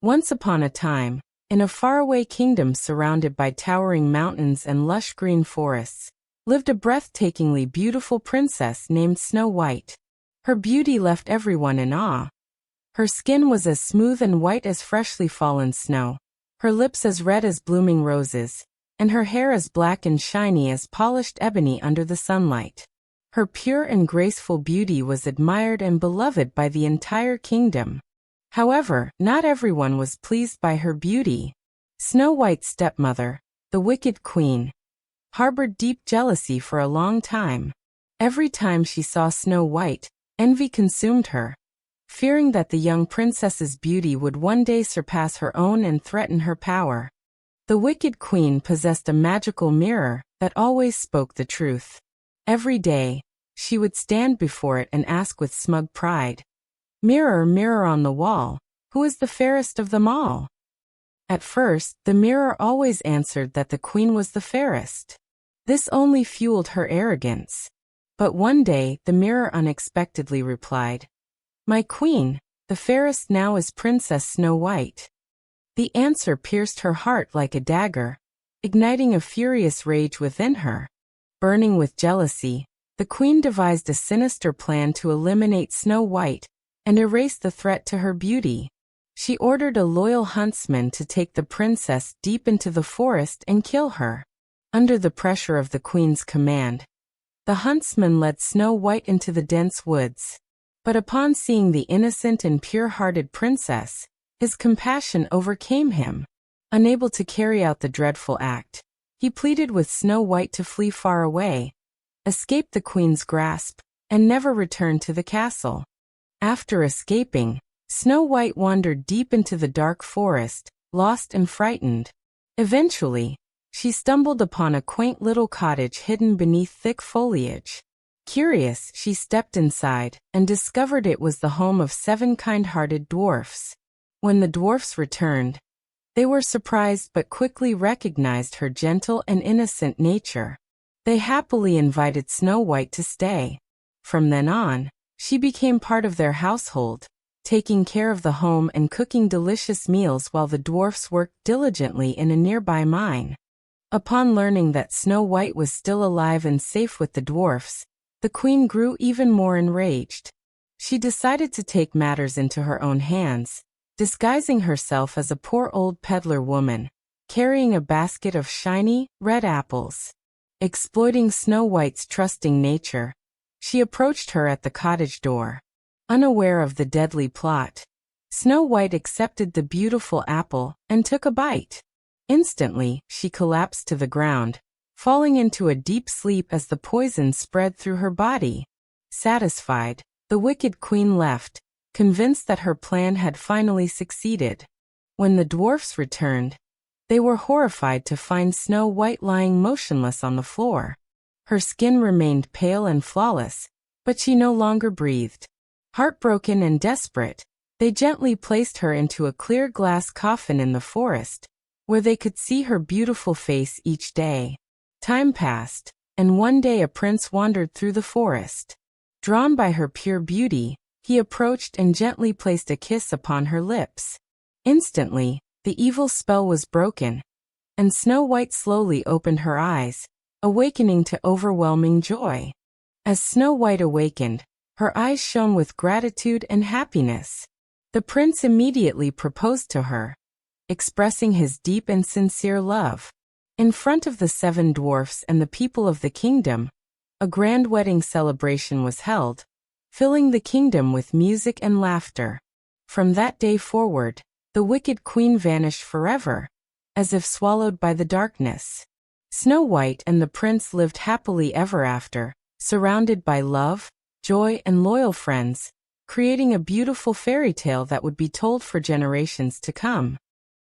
Once upon a time, in a faraway kingdom surrounded by towering mountains and lush green forests, lived a breathtakingly beautiful princess named Snow White. Her beauty left everyone in awe. Her skin was as smooth and white as freshly fallen snow, her lips as red as blooming roses, and her hair as black and shiny as polished ebony under the sunlight. Her pure and graceful beauty was admired and beloved by the entire kingdom. However, not everyone was pleased by her beauty. Snow White's stepmother, the wicked queen, harbored deep jealousy for a long time. Every time she saw Snow White, envy consumed her. Fearing that the young princess's beauty would one day surpass her own and threaten her power, the wicked queen possessed a magical mirror that always spoke the truth. Every day, she would stand before it and ask with smug pride, "Mirror, mirror on the wall, who is the fairest of them all?" At first, the mirror always answered that the queen was the fairest. This only fueled her arrogance. But one day, the mirror unexpectedly replied, "My queen, the fairest now is Princess Snow White." The answer pierced her heart like a dagger, igniting a furious rage within her. Burning with jealousy, the queen devised a sinister plan to eliminate Snow White and erase the threat to her beauty. She ordered a loyal huntsman to take the princess deep into the forest and kill her. Under the pressure of the queen's command, the huntsman led Snow White into the dense woods. But upon seeing the innocent and pure-hearted princess, his compassion overcame him. Unable to carry out the dreadful act, he pleaded with Snow White to flee far away, escape the queen's grasp, and never return to the castle. After escaping, Snow White wandered deep into the dark forest, lost and frightened. Eventually, she stumbled upon a quaint little cottage hidden beneath thick foliage. Curious, she stepped inside and discovered it was the home of 7 kind-hearted dwarfs. When the dwarfs returned, they were surprised but quickly recognized her gentle and innocent nature. They happily invited Snow White to stay. From then on, she became part of their household, taking care of the home and cooking delicious meals while the dwarfs worked diligently in a nearby mine. Upon learning that Snow White was still alive and safe with the dwarfs, the queen grew even more enraged. She decided to take matters into her own hands, disguising herself as a poor old peddler woman, carrying a basket of shiny, red apples. Exploiting Snow White's trusting nature, she approached her at the cottage door. Unaware of the deadly plot, Snow White accepted the beautiful apple and took a bite. Instantly, she collapsed to the ground, falling into a deep sleep as the poison spread through her body. Satisfied, the wicked queen left, convinced that her plan had finally succeeded. When the dwarfs returned, they were horrified to find Snow White lying motionless on the floor. Her skin remained pale and flawless, but she no longer breathed. Heartbroken and desperate, they gently placed her into a clear glass coffin in the forest, where they could see her beautiful face each day. Time passed, and one day a prince wandered through the forest. Drawn by her pure beauty, he approached and gently placed a kiss upon her lips. Instantly, the evil spell was broken, and Snow White slowly opened her eyes, awakening to overwhelming joy. As Snow White awakened, her eyes shone with gratitude and happiness. The prince immediately proposed to her, expressing his deep and sincere love. In front of the 7 dwarfs and the people of the kingdom, a grand wedding celebration was held, filling the kingdom with music and laughter. From that day forward, the wicked queen vanished forever, as if swallowed by the darkness. Snow White and the prince lived happily ever after, surrounded by love, joy, and loyal friends, creating a beautiful fairy tale that would be told for generations to come.